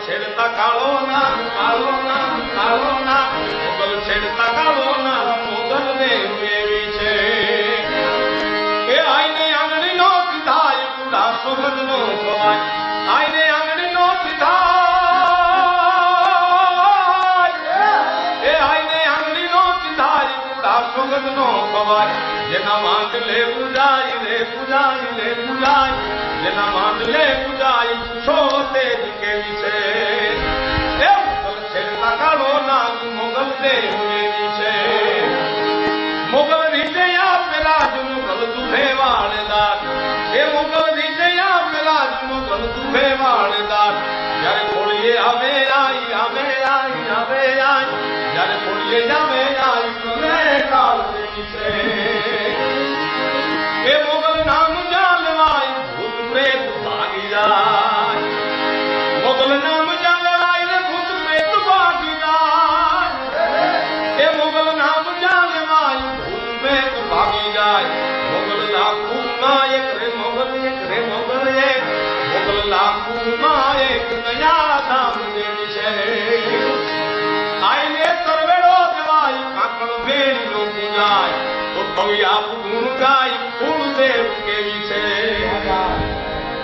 છેડતા કાળો ના મોગલ છેડતા કાળો ના મોગલ દેવ એવી છે એ આઈને આંગણી નો પીધાય કુડા સુગંધ નો ખવાય આઈને આંગણી નો પીધાય એ આઈને આંગણી નો પીધાય કુડા સુગંધ નો ખવાય જેના માંડલે પૂજાય રે પૂજાય રે પૂજાય જેના માંડલે પૂજાય છો તે કેવી છે એ મોગલ છેડતા કાળો નાગ મોગલ દેવ એવી છે મોગલ વિજયા પેલા જ મોગલ દુભે વાળદાર એ મોગલ વિજયા પેલા જ મોગલ દુભે વાળદાર જ્યારે ખોળીએ આવે જ્યારે ખોળીએ જાવે તમે કાળ દેવી છે એ મોગલ નામ જાલવાય ભૂત પ્રેત ભાગી જાય મોગલ નામ જાલવાય ને ભૂત પ્રેત ભાગી જાય એ મોગલ નામ જાલવાય ભૂત પ્રેત ભાગી જાય મોગલ લાખું માં એક રે મોગલ એક મોગલ લાખું માં એક નયા ધામ દેવી છે આઈને તરવેડો દેવાય કાકડ વેણી નો પૂજાય તો કવિ આપ ગુણ ગાય કુળદેવ કેવી છે